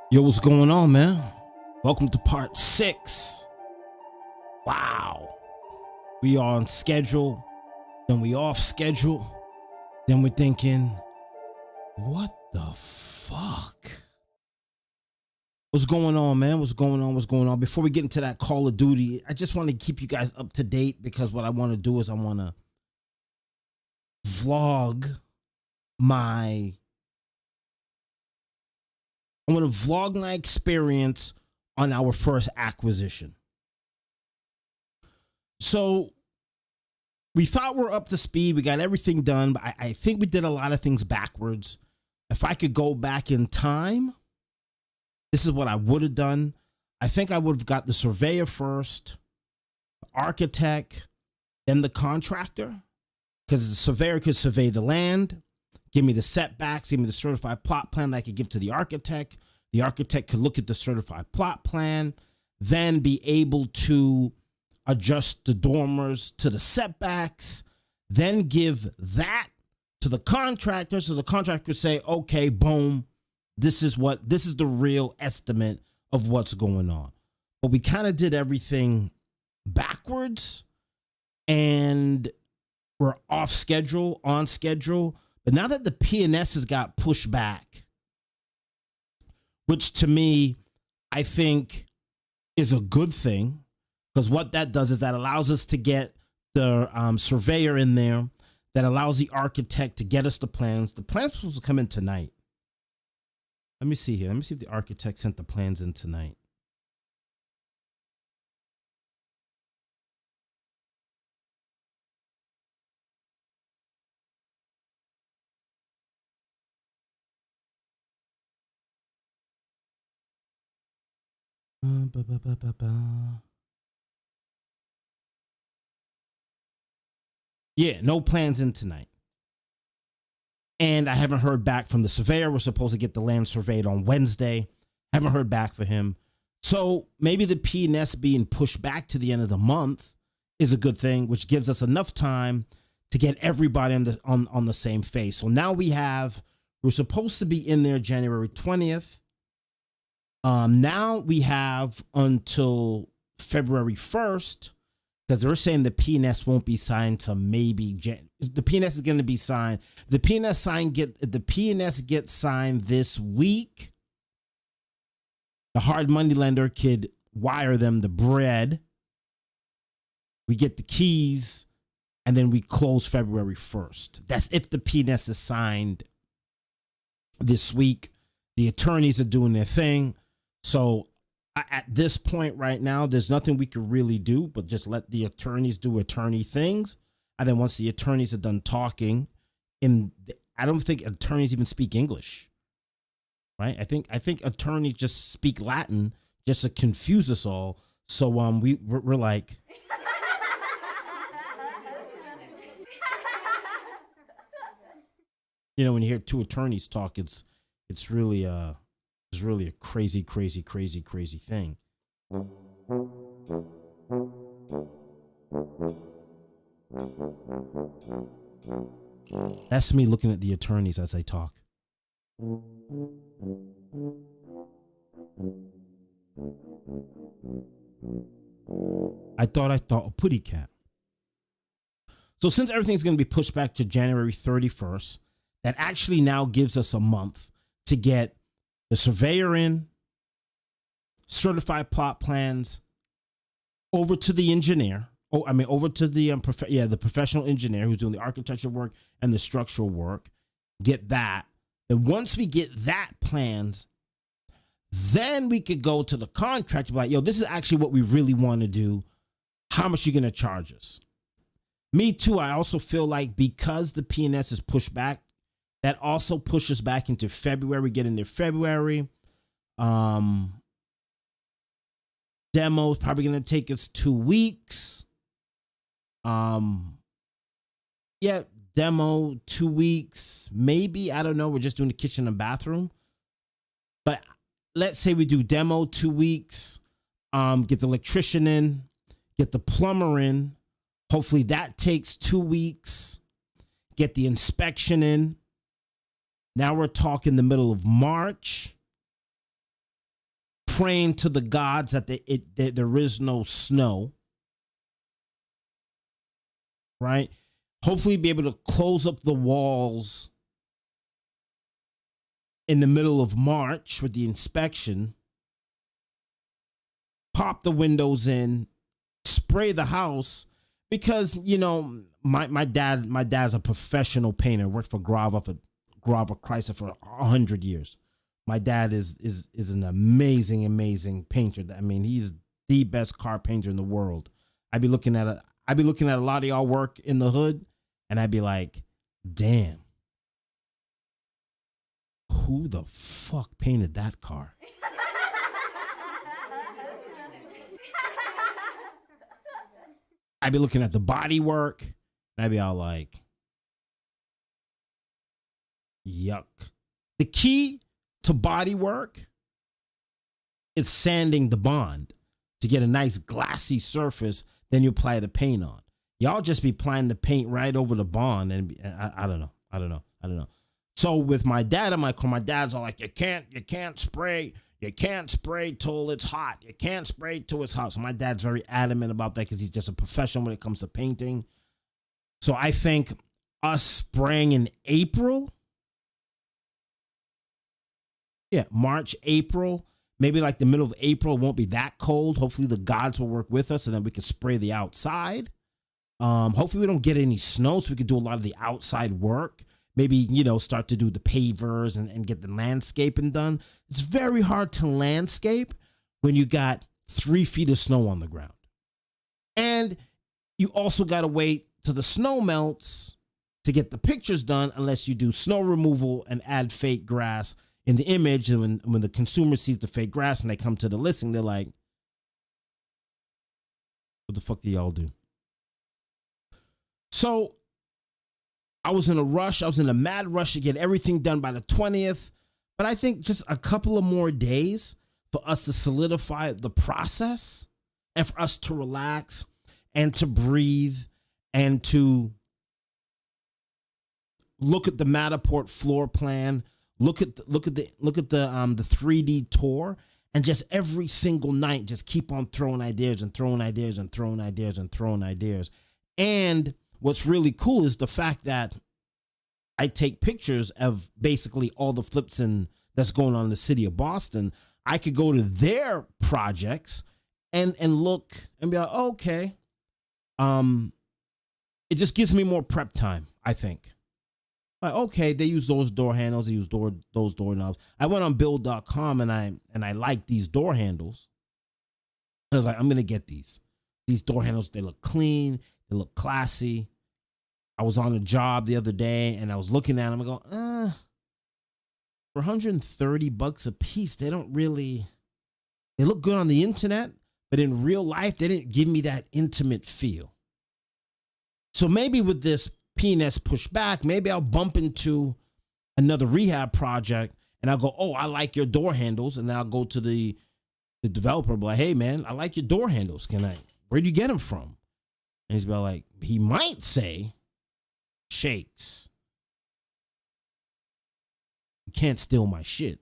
Yo, what's going on, man? Welcome to part 6. Wow. We are on schedule, then we off schedule, then we're thinking, what the fuck? What's going on, man? What's going on? What's going on? Before we get into that Call of Duty, I just want to keep you guys up to date, because what I want to do is I want to vlog my experience on our first acquisition. So we thought we're up to speed. We got everything done, but I think we did a lot of things backwards. If I could go back in time, this is what I would have done. I think I would have got the surveyor first, the architect, then the contractor, because the surveyor could survey the land, give me the setbacks, give me the certified plot plan that I could give to the architect. The architect could look at the certified plot plan, then be able to adjust the dormers to the setbacks, then give that to the contractor. So the contractor could say, okay, boom, this is the real estimate of what's going on. But we kind of did everything backwards, and we're off schedule, on schedule. But now that the P&S has got pushed back, which to me, I think is a good thing, because what that does is that allows us to get the surveyor in there, that allows the architect to get us the plans. The plans are supposed to come in tonight. Let me see here. Let me see if the architect sent the plans in tonight. Yeah, no plans in tonight. And I haven't heard back from the surveyor. We're supposed to get the land surveyed on Wednesday. Haven't heard back from him. So maybe the P&S being pushed back to the end of the month is a good thing, which gives us enough time to get everybody on the same phase. So now we're supposed to be in there January 20th. Now we have until February 1st, because they're saying the P&S won't be signed till maybe the P&S is going to be signed. The P&S gets signed this week. The hard money lender could wire them the bread. We get the keys, and then we close February 1st. That's if the P&S is signed this week. The attorneys are doing their thing. So at this point right now, there's nothing we could really do but just let the attorneys do attorney things. And then once the attorneys are done talking I don't think attorneys even speak English, right? I think attorneys just speak Latin just to confuse us all. So we're like, when you hear two attorneys talk, it's really a crazy thing. That's me looking at the attorneys as I talk. I thought a putty cat. So since everything's going to be pushed back to January 31st, that actually now gives us a month to get the surveyor in, certified plot plans, over to the engineer. Over to the the professional engineer who's doing the architecture work and the structural work. Get that. And once we get that plans, then we could go to the contractor, like, yo, this is actually what we really want to do. How much are you going to charge us? Me too. I also feel like because the P&S is pushed back, that also pushes back into February. Get into February. Demo is probably going to take us 2 weeks. Demo 2 weeks, maybe. I don't know. We're just doing the kitchen and bathroom. But let's say we do demo 2 weeks, get the electrician in, get the plumber in. Hopefully that takes 2 weeks. Get the inspection in. Now we're talking the middle of March. Praying to the gods that there is no snow. Right? Hopefully be able to close up the walls in the middle of March with the inspection. Pop the windows in, spray the house, because my dad's a professional painter, worked for Grava Chrysler for 100 years. My dad is an amazing painter. I mean, he's the best car painter in the world. I'd be looking at a lot of y'all work in the hood, and I'd be like, damn, who the fuck painted that car? I'd be looking at the body work, and I'd be all like, yuck. The key to body work is sanding the bond to get a nice glassy surface. Then you apply the paint on. Y'all just be applying the paint right over the bond, and I don't know. So with my dad in my car, my dad's all like, you can't spray till it's hot. You can't spray till it's hot. So my dad's very adamant about that because he's just a professional when it comes to painting. So I think us spraying in April, March, April, maybe like the middle of April, it won't be that cold. Hopefully the gods will work with us, and then we can spray the outside. Hopefully we don't get any snow, so we can do a lot of the outside work. Maybe, start to do the pavers and get the landscaping done. It's very hard to landscape when you got 3 feet of snow on the ground. And you also got to wait till the snow melts to get the pictures done, unless you do snow removal and add fake grass in the image. And when the consumer sees the fake grass and they come to the listing, they're like, what the fuck do y'all do? So I was in a rush. I was in a mad rush to get everything done by the 20th. But I think just a couple of more days for us to solidify the process and for us to relax and to breathe and to look at the Matterport floor plan, look at the 3D tour, and just every single night just keep on throwing ideas. And what's really cool is the fact that I take pictures of basically all the flips that's going on in the city of Boston. I could go to their projects and look and be like, oh, okay. It just gives me more prep time, I think. Like, okay, they use those door handles, they use those doorknobs. I went on build.com and I liked these door handles. I was like, I'm gonna get these. These door handles, they look clean, they look classy. I was on a job the other day and I was looking at them and go, for $130 a piece, they look good on the internet, but in real life, they didn't give me that intimate feel. So maybe with this P&S pushback, maybe I'll bump into another rehab project and I'll go, oh, I like your door handles. And then I'll go to the developer, be like, hey man, I like your door handles. Where do you get them from? And he's like, he might say, Shakes. You can't steal my shit.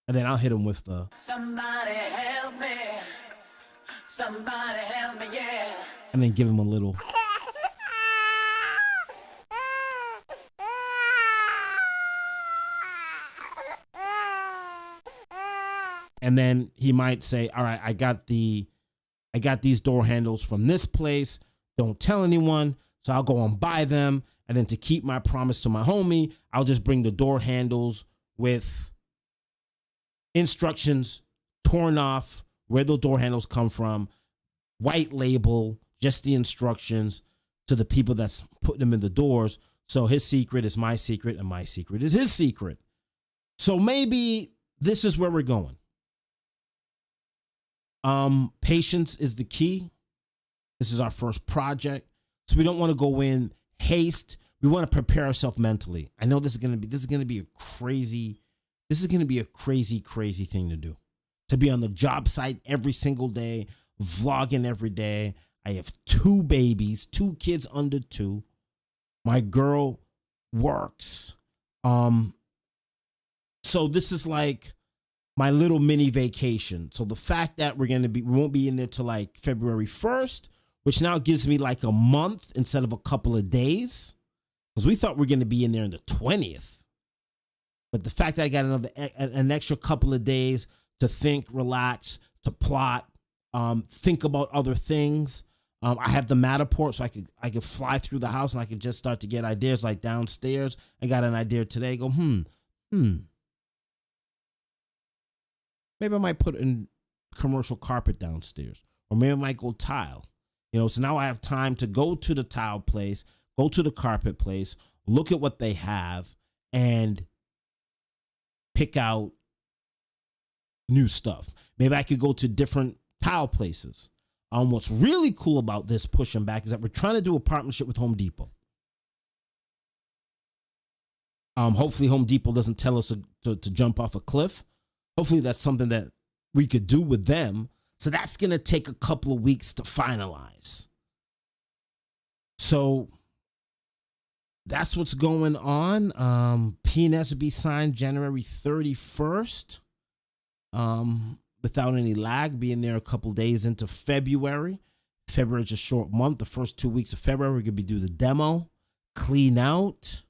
And then I'll hit him with the somebody help me. Somebody help me, yeah. And then give him a little. And then he might say, all right, I got these door handles from this place. Don't tell anyone. So I'll go and buy them. And then to keep my promise to my homie, I'll just bring the door handles with instructions torn off, where those door handles come from, white label, just the instructions to the people that's putting them in the doors. So his secret is my secret and my secret is his secret. So maybe this is where we're going. Patience is the key. This is our first project. So we don't want to go in haste. We want to prepare ourselves mentally. I know this is going to be a crazy thing to do. To be on the job site every single day, vlogging every day. I have 2 babies, 2 kids under 2. My girl works. So this is like my little mini vacation. So the fact that we won't be in there till like February 1st, which now gives me like a month instead of a couple of days. Because we thought we were going to be in there on the 20th. But the fact that I got an extra couple of days to think, relax, to plot, think about other things. I have the Matterport, so I could fly through the house and I could just start to get ideas like downstairs. I got an idea today. Go, maybe I might put in commercial carpet downstairs, or maybe I might go tile. So now I have time to go to the tile place, go to the carpet place, look at what they have, and pick out new stuff. Maybe I could go to different tile places. What's really cool about this pushing back is that we're trying to do a partnership with Home Depot. Hopefully Home Depot doesn't tell us to jump off a cliff. Hopefully that's something that we could do with them. So that's going to take a couple of weeks to finalize. So that's what's going on. P&S will be signed January 31st. Without any lag, being there a couple days into February. February is a short month. The first 2 weeks of February, we're going to be doing the demo, clean out.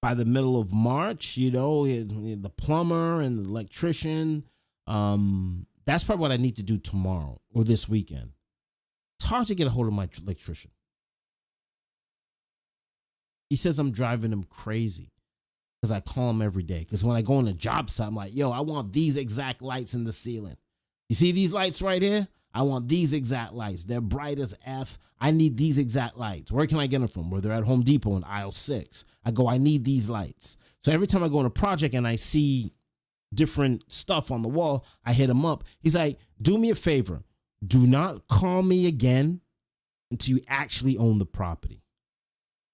By the middle of March, the plumber and the electrician. That's probably what I need to do tomorrow or this weekend. It's hard to get a hold of my electrician. He says I'm driving him crazy because I call him every day. Because when I go on a job site, I'm like, yo, I want these exact lights in the ceiling. You see these lights right here? I want these exact lights. They're bright as F. I need these exact lights. Where can I get them from? Where they're at Home Depot in aisle 6. I need these lights. So every time I go on a project and I see different stuff on the wall, I hit him up. He's like, do me a favor. Do not call me again until you actually own the property.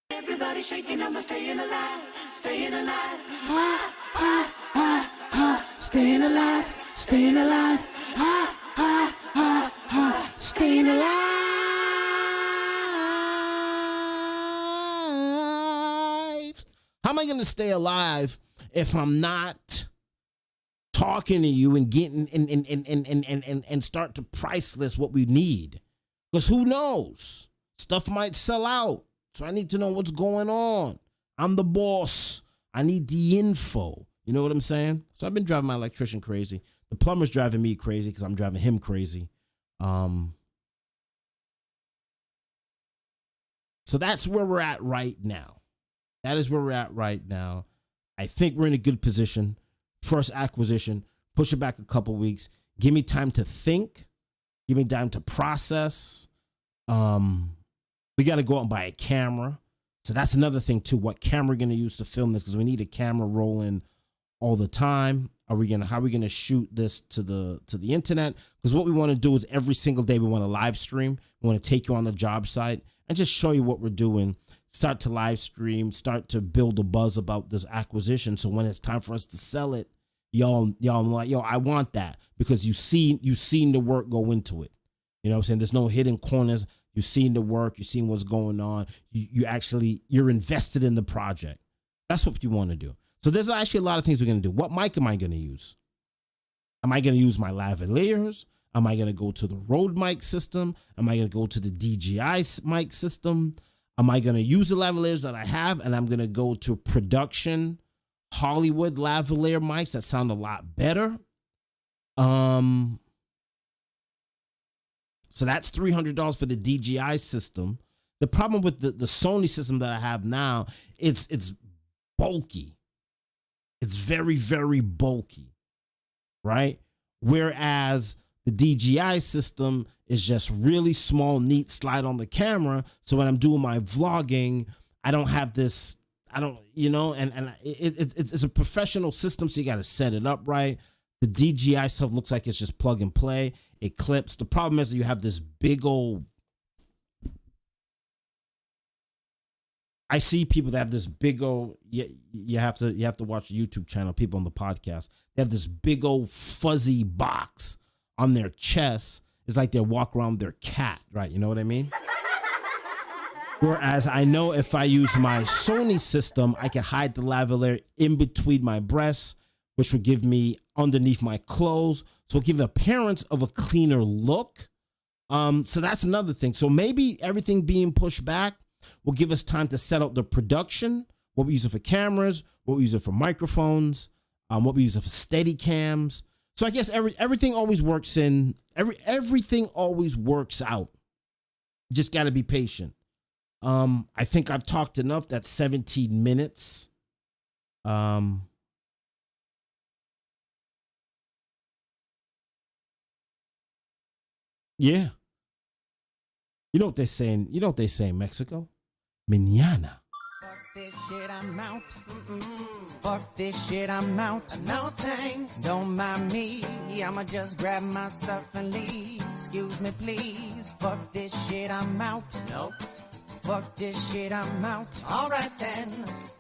Everybody shaking up, staying alive, staying alive. Ha, ha, ha, ha. Staying alive, staying alive. Ha, ha, ha, ha. Staying alive. How am I going to stay alive if I'm not talking to you and getting and start to price list what we need? Because who knows? Stuff might sell out. So I need to know what's going on. I'm the boss. I need the info. You know what I'm saying? So I've been driving my electrician crazy. The plumber's driving me crazy because I'm driving him crazy. So that's where we're at right now. That is where we're at right now. I think we're in a good position. First acquisition, push it back a couple weeks. Give me time to think. Give me time to process. We got to go out and buy a camera. So that's another thing too. What camera we're going to use to film this? Because we need a camera rolling all the time. How are we gonna shoot this to the internet? Because what we want to do is every single day we want to live stream. We want to take you on the job site and just show you what we're doing. Start to live stream, start to build a buzz about this acquisition. So when it's time for us to sell it, y'all like, yo, I want that, because you've seen the work go into it. You know what I'm saying? There's no hidden corners. You've seen the work. You've seen what's going on. You're invested in the project. That's what you want to do. So there's actually a lot of things we're going to do. What mic am I going to use? Am I going to use my lavaliers? Am I going to go to the Rode mic system? Am I going to go to the DJI mic system? Am I going to use the lavaliers that I have, and I'm going to go to production Hollywood lavalier mics that sound a lot better? So that's $300 for the DJI system. The problem with the Sony system that I have now, it's bulky. It's very, very bulky, right? Whereas the DJI system is just really small, neat, slide on the camera. So when I'm doing my vlogging, I don't have this, and it's a professional system, so you got to set it up right. The DJI stuff looks like it's just plug and play. It clips. The problem is that you have this big old, I see people that have this big old, you have to watch the YouTube channel, people on the podcast, they have this big old fuzzy box on their chest. It's like they walk around with their cat, right? You know what I mean? Whereas I know if I use my Sony system, I can hide the lavalier in between my breasts, which would give me underneath my clothes. So it'll give the appearance of a cleaner look. So that's another thing. So maybe everything being pushed back will give us time to set up the production, what we use it for cameras, what we use it for microphones, what we use it for steady cams. So I guess everything always works everything always works out. You just got to be patient. I think I've talked enough. That's 17 minutes. Yeah. You know what they say in Mexico? Mañana. Fuck this shit, I'm out. Fuck this shit, I'm out. No thanks, don't mind me. I'ma just grab my stuff and leave. Excuse me, please. Fuck this shit, I'm out. Nope. Fuck this shit, I'm out. Alright then.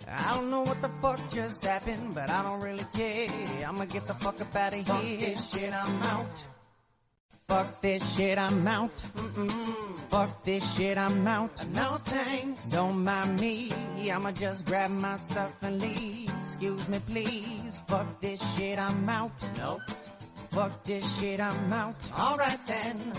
I don't know what the fuck just happened, but I don't really care. I'ma get the fuck up out of here. Fuck this shit, I'm out. Fuck this shit, I'm out. Fuck this shit, I'm out. No thanks, don't mind me. I'ma just grab my stuff and leave. Excuse me, please. Fuck this shit, I'm out. Nope. Fuck this shit, I'm out. Alright then.